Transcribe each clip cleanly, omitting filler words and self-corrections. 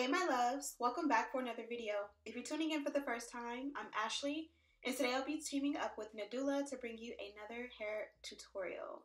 my loves, welcome back for another video. If you're tuning in for the first time, I'm Ashley, and today I'll be teaming up with Nadula to bring you another hair tutorial.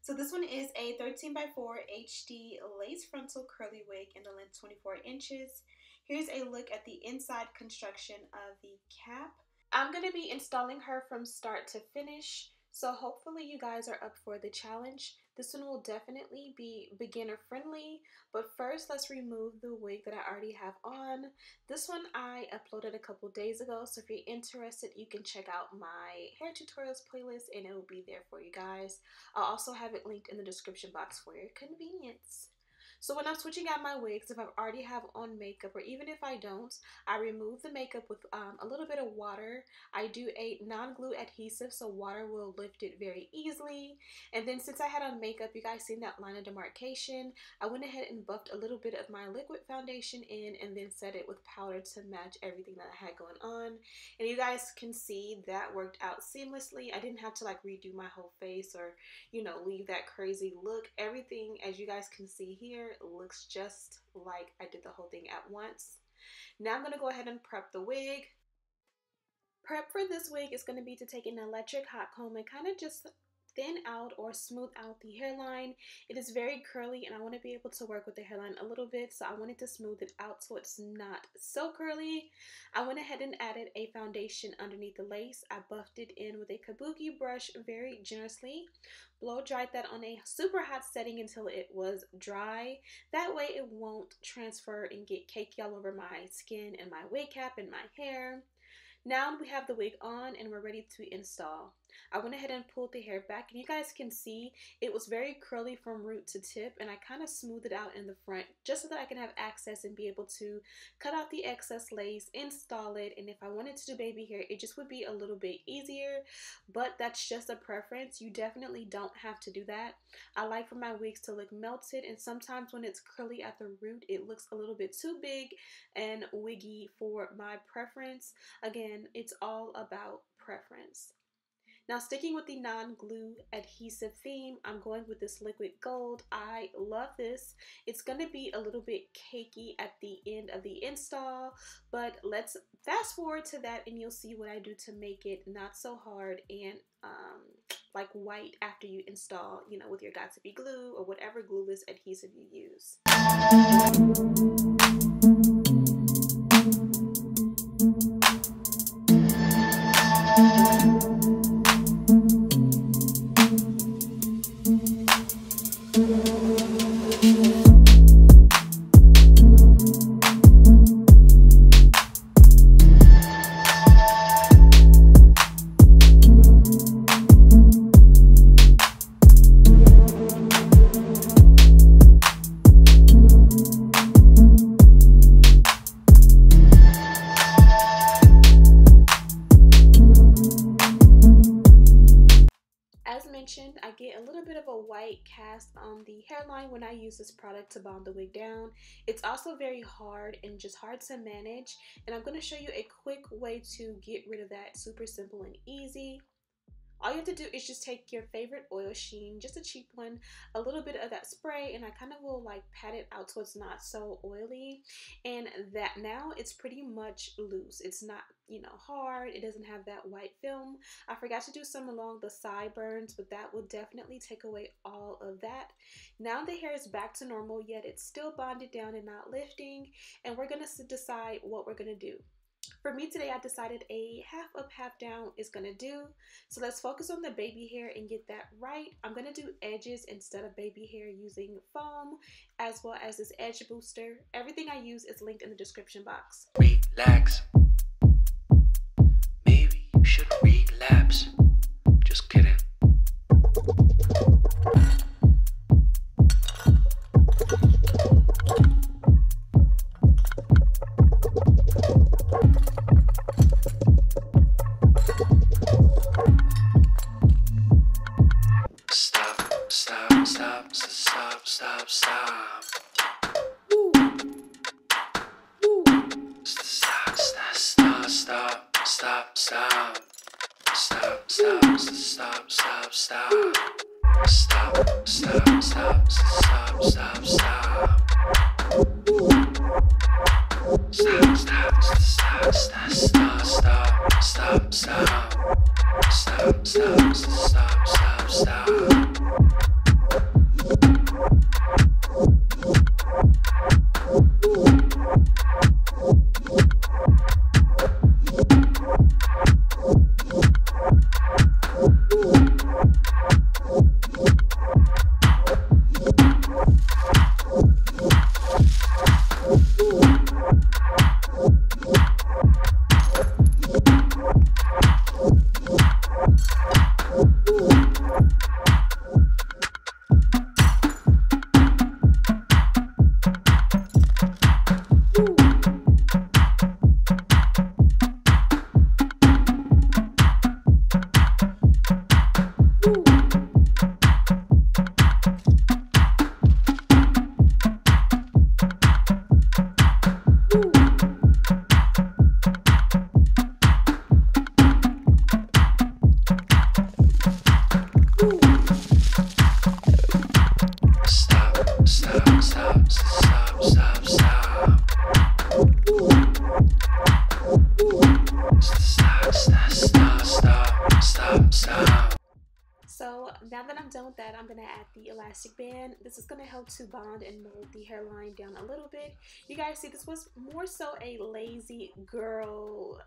So this one is a 13x4 HD lace frontal curly wig in the length 24 inches. Here's a look at the inside construction of the cap. I'm going to be installing her from start to finish, so hopefully you guys are up for the challenge. This one will definitely be beginner friendly, but first let's remove the wig that I already have on. This one I uploaded a couple days ago, so if you're interested you can check out my hair tutorials playlist and it will be there for you guys. I'll also have it linked in the description box for your convenience. So when I'm switching out my wigs, if I already have on makeup or even if I don't, I remove the makeup with a little bit of water. I do a non-glue adhesive so water will lift it very easily. And then since I had on makeup, you guys seen that line of demarcation, I went ahead and buffed a little bit of my liquid foundation in and then set it with powder to match everything that I had going on. And you guys can see that worked out seamlessly. I didn't have to like redo my whole face or, you know, leave that crazy look. Everything, as you guys can see here, looks just like I did the whole thing at once. Now I'm going to go ahead and prep the wig. Prep for this wig is going to be to take an electric hot comb and kind of just thin out or smooth out the hairline. It is very curly and I want to be able to work with the hairline a little bit, so I wanted to smooth it out so it's not so curly. I went ahead and added a foundation underneath the lace. I buffed it in with a kabuki brush very generously. Blow dried that on a super hot setting until it was dry. That way it won't transfer and get cakey all over my skin and my wig cap and my hair. Now we have the wig on and we're ready to install. I went ahead and pulled the hair back and you guys can see it was very curly from root to tip, and I kind of smoothed it out in the front just so that I can have access and be able to cut out the excess lace, install it, and if I wanted to do baby hair it just would be a little bit easier, but that's just a preference. You definitely don't have to do that. I like for my wigs to look melted, and sometimes when it's curly at the root it looks a little bit too big and wiggy for my preference. Again, it's all about preference. Now, sticking with the non-glue adhesive theme, I'm going with this liquid gold. I love this. It's going to be a little bit cakey at the end of the install, but let's fast forward to that and you'll see what I do to make it not so hard and like white after you install, you know, with your Got2b glue or whatever glueless adhesive you use. I get a little bit of a white cast on the hairline when I use this product to bond the wig down. It's also very hard and just hard to manage, and I'm going to show you a quick way to get rid of that. Super simple and easy. All you have to do is just take your favorite oil sheen, just a cheap one, a little bit of that spray, and I kind of will like pat it out so it's not so oily. And that now it's pretty much loose. It's not, you know, hard. It doesn't have that white film. I forgot to do some along the sideburns, but that will definitely take away all of that. Now the hair is back to normal, yet it's still bonded down and not lifting, and we're going to decide what we're going to do. For me today, I decided a half up, half down is going to do. So let's focus on the baby hair and get that right. I'm going to do edges instead of baby hair using foam, as well as this edge booster. Everything I use is linked in the description box. Relax. Maybe you should relapse. Just kidding. Stop. Woo. Woo. Stop. So now that I'm done with that, I'm going to add the elastic band. This is going to help to bond and mold the hairline down a little bit. You guys see, this was more so a lazy girl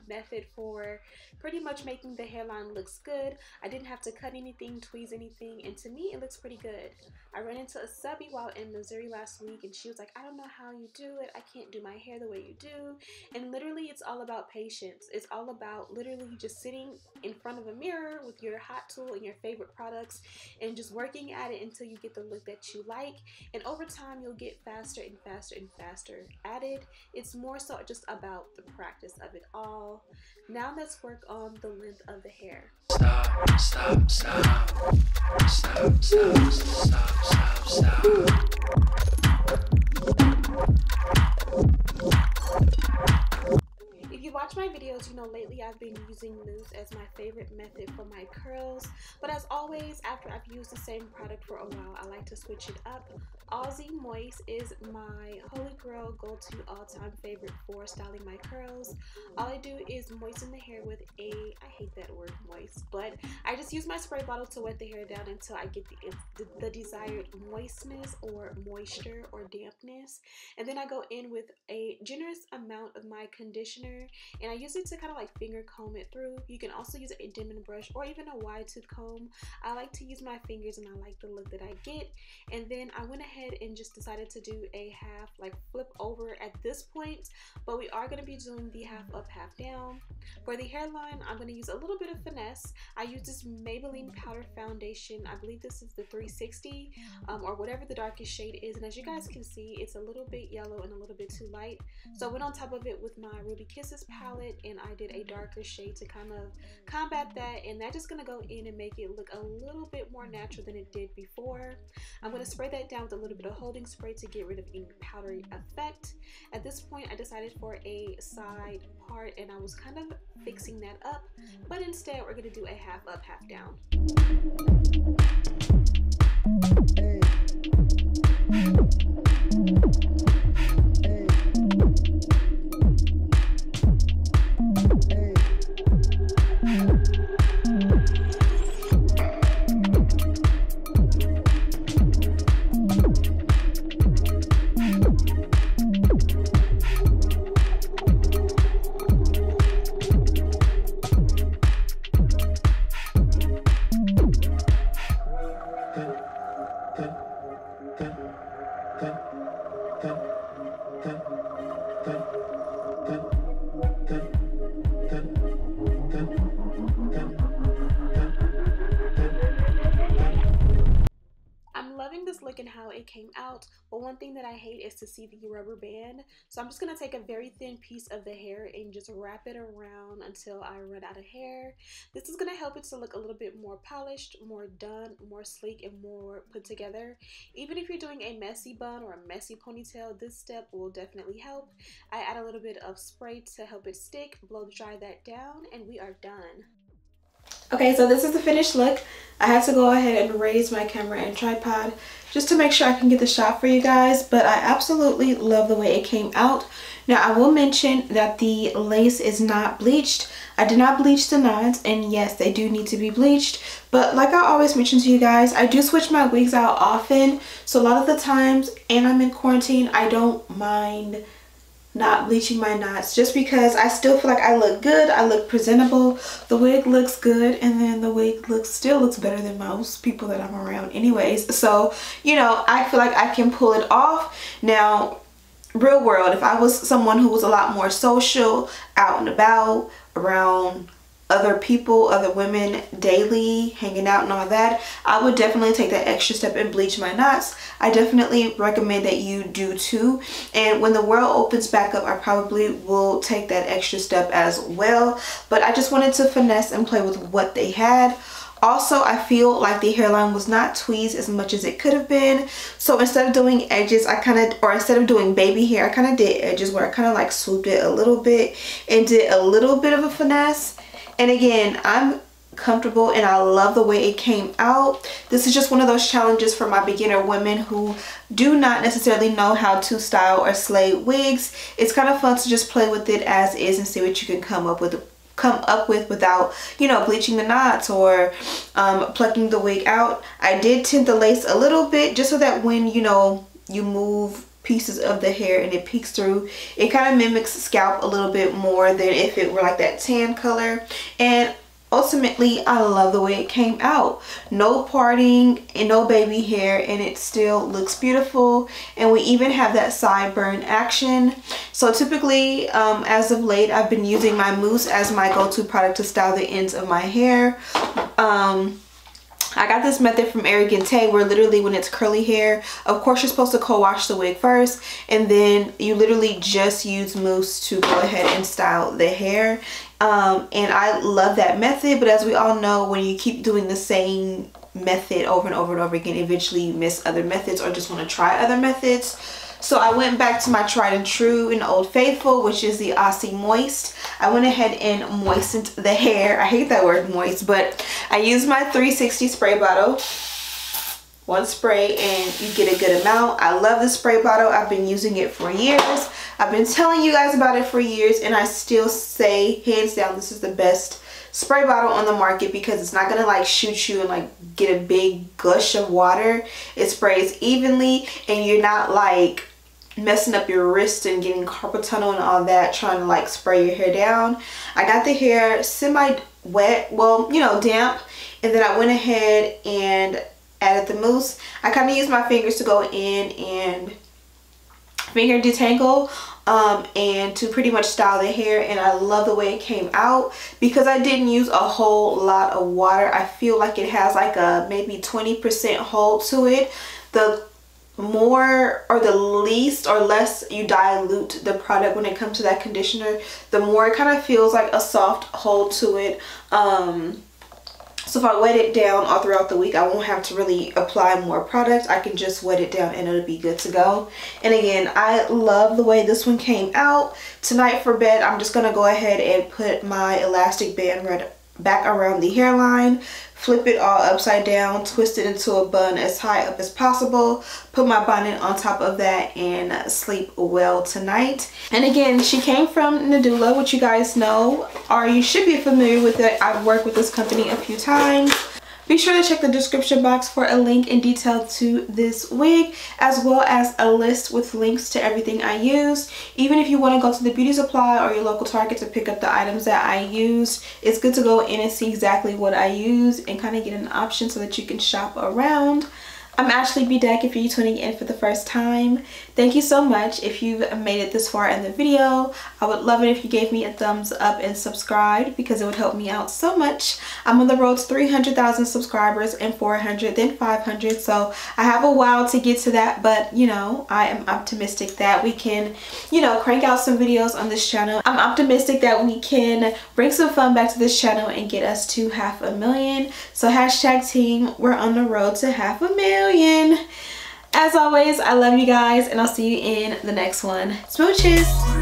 method for pretty much making the hairline looks good. I didn't have to cut anything, tweeze anything, and to me it looks pretty good. I ran into a subby while in Missouri last week, and she was like, I don't know how you do it. I can't do my hair the way you do. And literally it's all about patience. It's all about literally just sitting in front of a mirror with your hot tool and your favorite products and just working at it until you get the look that you like, and over time you'll get faster and faster and faster at it. It's more so just about the practice of it all. Now let's work on the length of the hair. Stop, stop, stop. Stop, stop, stop, stop, stop. If you watch my videos, you know lately I've been using mousse as my favorite method for my curls, but as always, after I've used the same product for a while, I like to switch it up. Aussie Moist is my holy grail go-to all-time favorite for styling my curls. All I do is moisten the hair with I hate that word moist, but I just use my spray bottle to wet the hair down until I get the desired moistness or moisture or dampness, and then I go in with a generous amount of my conditioner, and I use it to kind of like finger comb it through. You can also use a Denman brush or even a wide tooth comb. I like to use my fingers and I like the look that I get. And then I went ahead and just decided to do a half like flip over at this point, but we are going to be doing the half up, half down. For the hairline, I'm going to use a little bit of finesse. I use this Maybelline powder foundation. I believe this is the 360 or whatever the darkest shade is, and as you guys can see, it's a little bit yellow and a little bit too light. So I went on top of it with my Ruby Kisses palette and I did a darker shade to kind of combat that, and that's just going to go in and make it look a little bit more natural than it did before. I'm going to spray that down with a little bit of holding spray to get rid of any powdery effect. At this point, I decided for a side part and I was kind of fixing that up, but instead we're going to do a half up, half down. And how it came out, but one thing that I hate is to see the rubber band, so I'm just going to take a very thin piece of the hair and just wrap it around until I run out of hair. This is going to help it to look a little bit more polished, more done, more sleek, and more put together. Even if you're doing a messy bun or a messy ponytail, this step will definitely help. I add a little bit of spray to help it stick, blow dry that down, and we are done. Okay, so this is the finished look. I had to go ahead and raise my camera and tripod just to make sure I can get the shot for you guys, but I absolutely love the way it came out. Now I will mention that the lace is not bleached. I did not bleach the knots, and yes, they do need to be bleached. But like I always mention to you guys, I do switch my wigs out often. So a lot of the times, and I'm in quarantine, I don't mind not bleaching my knots, just because I still feel like I look good, I look presentable, the wig looks good, and then the wig still looks better than most people that I'm around anyways. So, you know, I feel like I can pull it off. Now, real world, if I was someone who was a lot more social, out and about, around other people, other women daily, hanging out and all that, I would definitely take that extra step and bleach my knots. I definitely recommend that you do too. And when the world opens back up, I probably will take that extra step as well. But I just wanted to finesse and play with what they had. Also, I feel like the hairline was not tweezed as much as it could have been. So instead of doing edges, instead of doing baby hair, I kind of did edges where I kind of like swooped it a little bit and did a little bit of a finesse. And again, I'm comfortable and I love the way it came out. This is just one of those challenges for my beginner women who do not necessarily know how to style or slay wigs. It's kind of fun to just play with it as is and see what you can come up with without, you know, bleaching the knots or plucking the wig out. I did tint the lace a little bit just so that when, you know, you move pieces of the hair and it peeks through, it kind of mimics scalp a little bit more than if it were like that tan color. And ultimately, I love the way it came out. No parting and no baby hair, and it still looks beautiful. And we even have that sideburn action. So typically, as of late, I've been using my mousse as my go-to product to style the ends of my hair. I got this method from Arrogante where literally when it's curly hair, of course you're supposed to co-wash the wig first, and then you literally just use mousse to go ahead and style the hair. And I love that method, but as we all know, when you keep doing the same method over and over and over again, eventually you miss other methods or just want to try other methods. So I went back to my tried and true and Old Faithful, which is the Aussie Moist. I went ahead and moistened the hair. I hate that word moist, but I used my 360 spray bottle. One spray and you get a good amount. I love this spray bottle. I've been using it for years. I've been telling you guys about it for years, and I still say hands down this is the best spray bottle on the market because it's not gonna like shoot you and like get a big gush of water. It sprays evenly and you're not like messing up your wrist and getting carpal tunnel and all that trying to like spray your hair down. I got the hair semi wet, well, you know, damp, and then I went ahead and added the mousse. I kind of used my fingers to go in and finger detangle and to pretty much style the hair, and I love the way it came out because I didn't use a whole lot of water. I feel like it has like a maybe 20% hold to it. The more or the least or less you dilute the product when it comes to that conditioner, the more it kind of feels like a soft hold to it. So if I wet it down all throughout the week, I won't have to really apply more product. I can just wet it down and it'll be good to go. And again, I love the way this one came out. Tonight for bed, I'm just going to go ahead and put my elastic band back around the hairline, flip it all upside down, twist it into a bun as high up as possible, put my bonnet on top of that, and sleep well tonight. And again, she came from Nadula, which you guys know, or you should be familiar with it. I've worked with this company a few times. Be sure to check the description box for a link in detail to this wig, as well as a list with links to everything I use. Even if you want to go to the beauty supply or your local Target to pick up the items that I use, it's good to go in and see exactly what I use and kind of get an option so that you can shop around. I'm Ashley B. Deck if you're tuning in for the first time. Thank you so much if you've made it this far in the video. I would love it if you gave me a thumbs up and subscribed because it would help me out so much. I'm on the road to 300,000 subscribers and 400, then 500. So I have a while to get to that, but you know, I am optimistic that we can, you know, crank out some videos on this channel. I'm optimistic that we can bring some fun back to this channel and get us to 500,000. So hashtag team, we're on the road to 500,000. As always, I love you guys and I'll see you in the next one. Smooches!